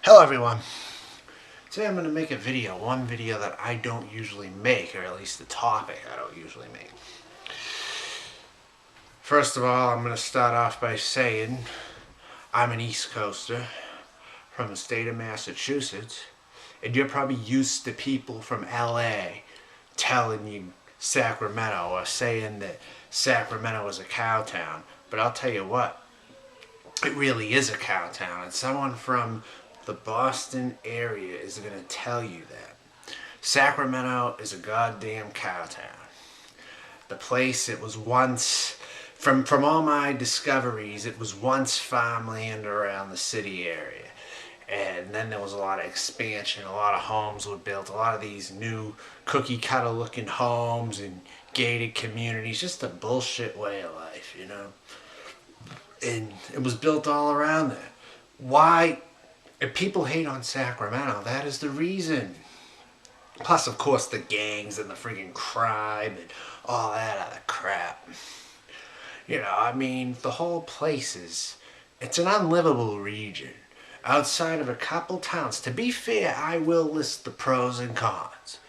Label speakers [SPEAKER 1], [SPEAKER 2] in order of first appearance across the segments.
[SPEAKER 1] Hello everyone. Today I'm going to make a video, one video that I don't usually make, or at least the topic I don't usually make. First of all, I'm going to start off by saying I'm an East Coaster from the state of Massachusetts, and you're probably used to people from LA telling you Sacramento or saying that Sacramento is a cow town. But I'll tell you what, it really is a cow town, and someone from the Boston area is going to tell you that. Sacramento is a goddamn cow town. The place, it was once, from all my discoveries, it was once farmland around the city area. And then there was a lot of expansion, a lot of homes were built, a lot of these new cookie cutter looking homes and gated communities, just a bullshit way of life, you know. And it was built all around there. Why? If people hate on Sacramento, that is the reason. Plus, of course, the gangs and the friggin' crime and all that other crap. You know, I mean, the whole place it's an unlivable region. Outside of a couple towns. To be fair, I will list the pros and cons.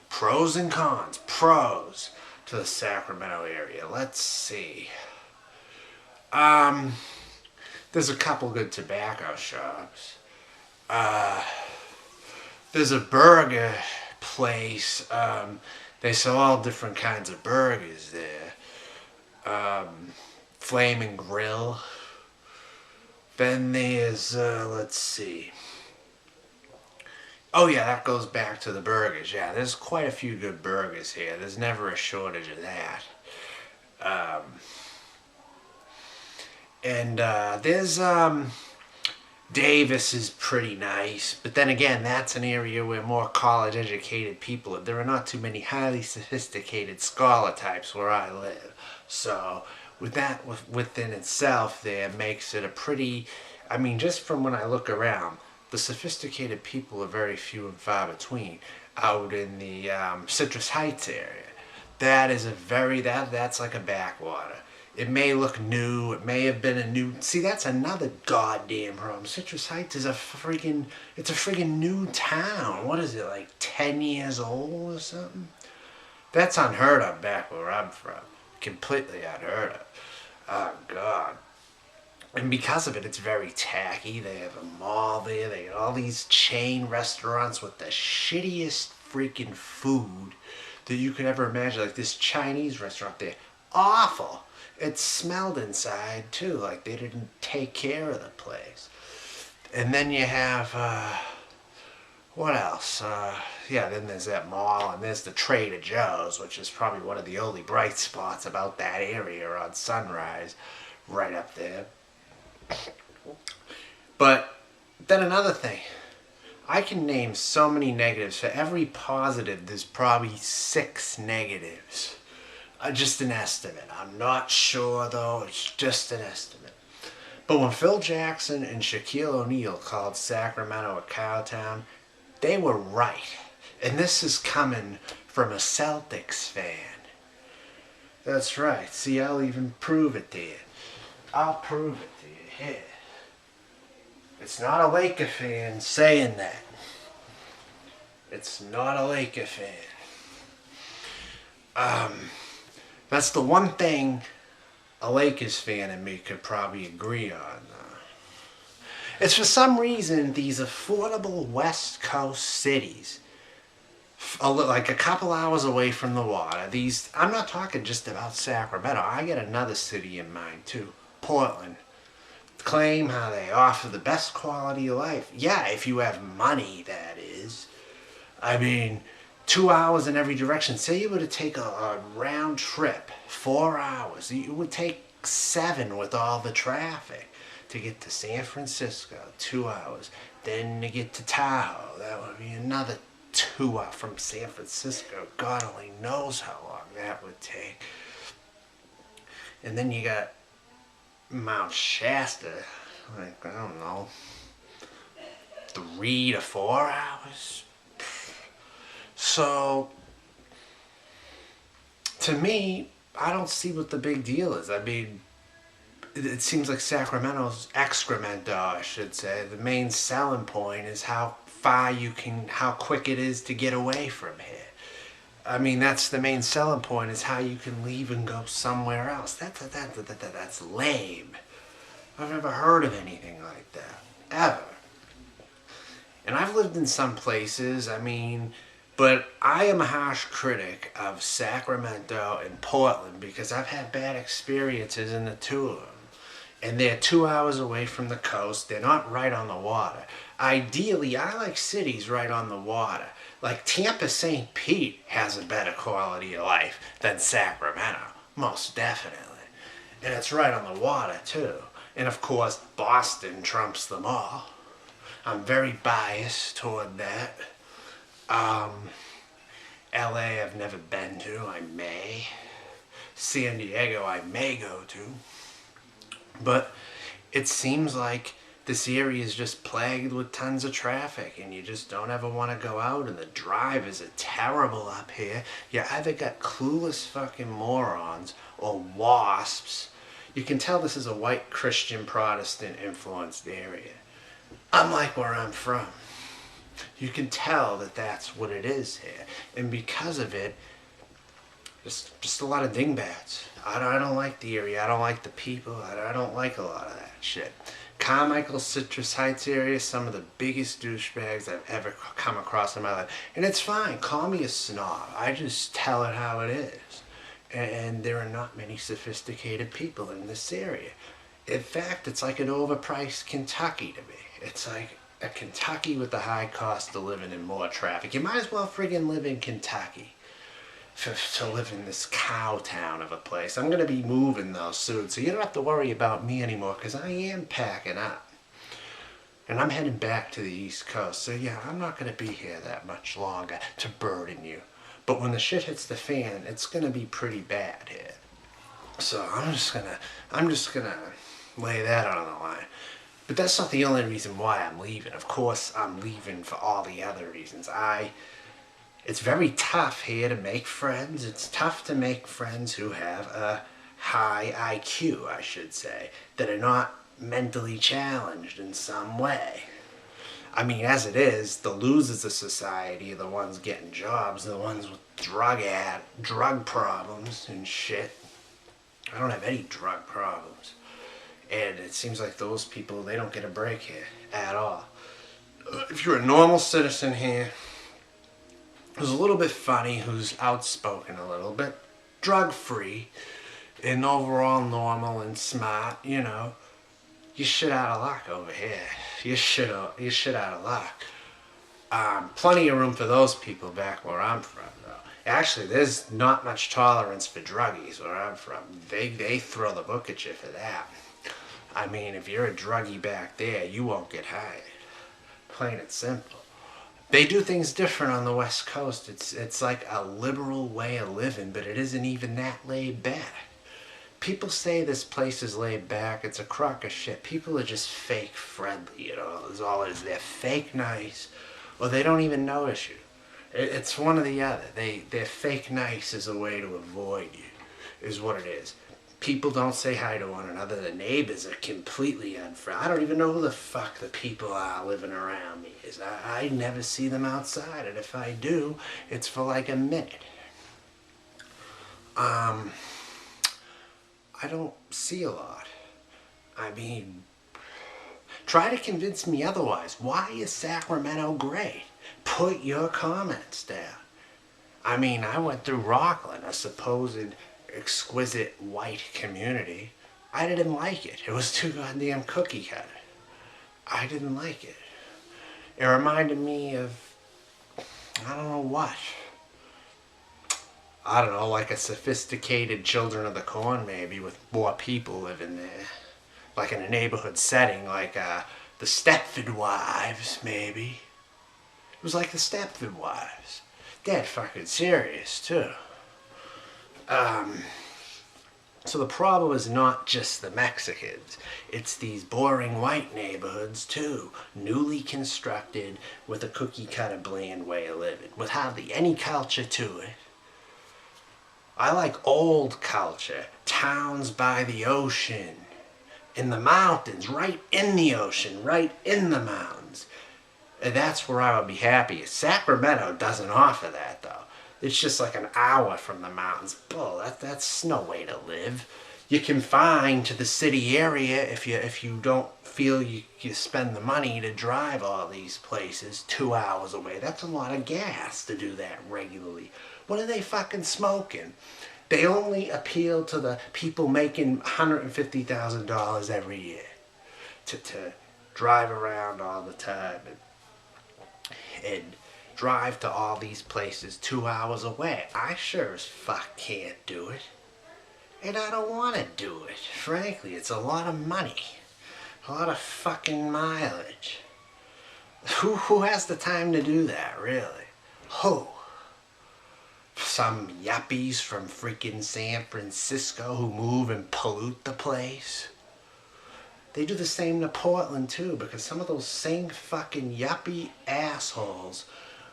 [SPEAKER 1] Pros and cons. Pros to the Sacramento area. Let's see. There's a couple good tobacco shops. There's a burger place. They sell all different kinds of burgers there. Flame and Grill. Then there's, let's see. Oh yeah, that goes back to the burgers. Yeah, there's quite a few good burgers here. There's never a shortage of that. And there's Davis is pretty nice, but then again, that's an area where more college-educated people live. There are not too many highly sophisticated scholar types where I live. So, with that within itself there makes it a pretty, I mean, just from when I look around, the sophisticated people are very few and far between. Out in the Citrus Heights area, that is that's like a backwater. It may look new. It may have been a new... See, that's another goddamn problem. Citrus Heights is it's a friggin' new town. What is it, like 10 years old or something? That's unheard of back where I'm from. Completely unheard of. Oh, God. And because of it, it's very tacky. They have a mall there. They got all these chain restaurants with the shittiest freaking food that you could ever imagine. Like this Chinese restaurant there. Awful. It smelled inside too, like they didn't take care of the place. And then you have, what else? Yeah, then there's that mall, and there's the Trader Joe's, which is probably one of the only bright spots about that area on Sunrise, right up there. But then another thing, I can name so many negatives. For every positive, there's probably 6 negatives. Just an estimate. I'm not sure though, it's just an estimate. But when Phil Jackson and Shaquille O'Neal called Sacramento a cow town, they were right. And this is coming from a Celtics fan. That's right. See, I'll even prove it to you. I'll prove it to you here. It's not a Laker fan saying that. It's not a Laker fan. That's the one thing a Lakers fan and me could probably agree on. It's for some reason these affordable West Coast cities, like a couple hours away from the water, I'm not talking just about Sacramento. I get another city in mind too, Portland. Claim how they offer the best quality of life. Yeah, if you have money, that is. I mean... 2 hours in every direction. Say you were to take a round trip, 4 hours. It would take 7 with all the traffic to get to San Francisco, 2 hours. Then to get to Tahoe, that would be another 2 hours from San Francisco. God only knows how long that would take. And then you got Mount Shasta, like, I don't know, 3 to 4 hours. So, to me, I don't see what the big deal is. I mean, it seems like Sacramento's I should say. The main selling point is how how quick it is to get away from here. I mean, that's the main selling point, is how you can leave and go somewhere else. That's lame. I've never heard of anything like that, ever. And I've lived in some places, I mean, but I am a harsh critic of Sacramento and Portland because I've had bad experiences in the two of them. And they're 2 hours away from the coast. They're not right on the water. Ideally, I like cities right on the water. Like Tampa St. Pete has a better quality of life than Sacramento, most definitely. And it's right on the water, too. And of course, Boston trumps them all. I'm very biased toward that. LA I've never been to, I may. San Diego I may go to. But it seems like this area is just plagued with tons of traffic and you just don't ever want to go out, and the drive is terrible up here. You either got clueless fucking morons or wasps. You can tell this is a white Christian Protestant influenced area. Unlike where I'm from. You can tell that that's what it is here. And because of it, just a lot of dingbats. I don't like the area. I don't like the people. I don't like a lot of that shit. Carmichael, Citrus Heights area, some of the biggest douchebags I've ever come across in my life. And it's fine. Call me a snob. I just tell it how it is. And there are not many sophisticated people in this area. In fact, it's like an overpriced Kentucky to me. It's like a Kentucky with the high cost of living and more traffic. You might as well friggin' live in Kentucky to live in this cow town of a place. I'm going to be moving though soon, so you don't have to worry about me anymore because I am packing up. And I'm heading back to the East Coast, so yeah, I'm not going to be here that much longer to burden you. But when the shit hits the fan, it's going to be pretty bad here. So I'm just gonna lay that on the line. But that's not the only reason why I'm leaving. Of course, I'm leaving for all the other reasons. It's very tough here to make friends. It's tough to make friends who have a high IQ, I should say, that are not mentally challenged in some way. I mean, as it is, the losers of society are the ones getting jobs, the ones with drug problems and shit. I don't have any drug problems. And it seems like those people, they don't get a break here at all. If you're a normal citizen here, who's a little bit funny, who's outspoken a little bit, drug-free, and overall normal and smart, you know, you're shit out of luck over here. You're shit out of luck. Plenty of room for those people back where I'm from, though. Actually, there's not much tolerance for druggies where I'm from. They throw the book at you for that. I mean, if you're a druggie back there, you won't get hired. Plain and simple. They do things different on the West Coast. It's like a liberal way of living, but it isn't even that laid back. People say this place is laid back. It's a crock of shit. People are just fake friendly, you know, is all it is. They're fake nice, or they don't even notice you. It's one or the other. They're fake nice as a way to avoid you, is what it is. People don't say hi to one another. The neighbors are completely unfriendly. I don't even know who the fuck the people are living around me is. I never see them outside, and if I do, it's for like a minute. I don't see a lot. I mean, try to convince me otherwise. Why is Sacramento great? Put your comments down. I mean, I went through Rockland, a supposed exquisite white community. I didn't like it. It was too goddamn cookie cutter. I didn't like it. It reminded me of, I don't know what. I don't know, like a sophisticated Children of the Corn maybe, with more people living there. Like in a neighborhood setting, like the Stepford Wives maybe. It was like the Stepford Wives. Dead fucking serious too. So the problem is not just the Mexicans. It's these boring white neighborhoods too. Newly constructed with a cookie cutter bland way of living. With hardly any culture to it. I like old culture. Towns by the ocean. in the mountains, right in the ocean, right in the mountains. And that's where I would be happiest. Sacramento doesn't offer that though. It's just like an hour from the mountains. Bull, that's no way to live. You confine to the city area if you don't feel you spend the money to drive all these places 2 hours away. That's a lot of gas to do that regularly. What are they fucking smoking? They only appeal to the people making $150,000 every year to drive around all the time and drive to all these places 2 hours away. I sure as fuck can't do it. And I don't want to do it. Frankly, it's a lot of money. A lot of fucking mileage. Who has the time to do that, really? Who? Some yuppies from freaking San Francisco who move and pollute the place? They do the same to Portland too, because some of those same fucking yuppie assholes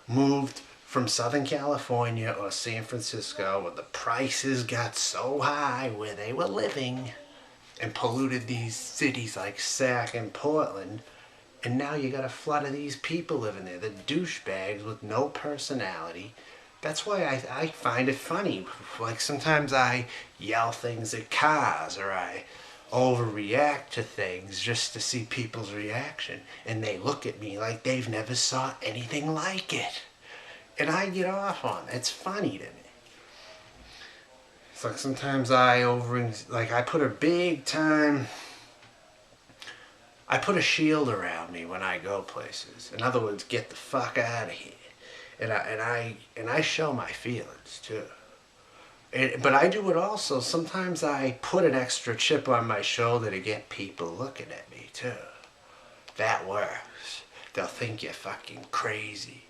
[SPEAKER 1] moved from Southern California or San Francisco where the prices got so high where they were living and polluted these cities like Sac and Portland. And now you got a flood of these people living there, the douchebags with no personality. That's why I find it funny. Like sometimes I yell things at cars or I overreact to things just to see people's reaction. And they look at me like they've never saw anything like it. And I get off on it. It's funny to me. It's like sometimes I put a big time, I put a shield around me when I go places. In other words, get the fuck out of here. And I show my feelings too. But I do it also. Sometimes I put an extra chip on my shoulder to get people looking at me too. That works. They'll think you're fucking crazy.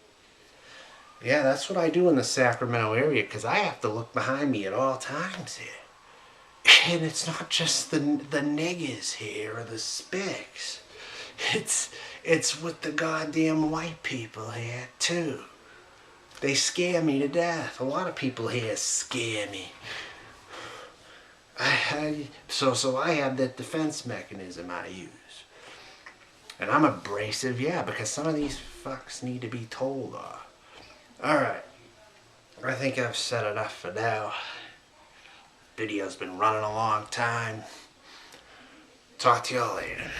[SPEAKER 1] Yeah, that's what I do in the Sacramento area because I have to look behind me at all times here. And it's not just the niggers here or the spicks. It's with the goddamn white people here too. They scare me to death. A lot of people here scare me. So I have that defense mechanism I use. And I'm abrasive, yeah, because some of these fucks need to be told off. Alright, I think I've said enough for now. Video's been running a long time. Talk to y'all later.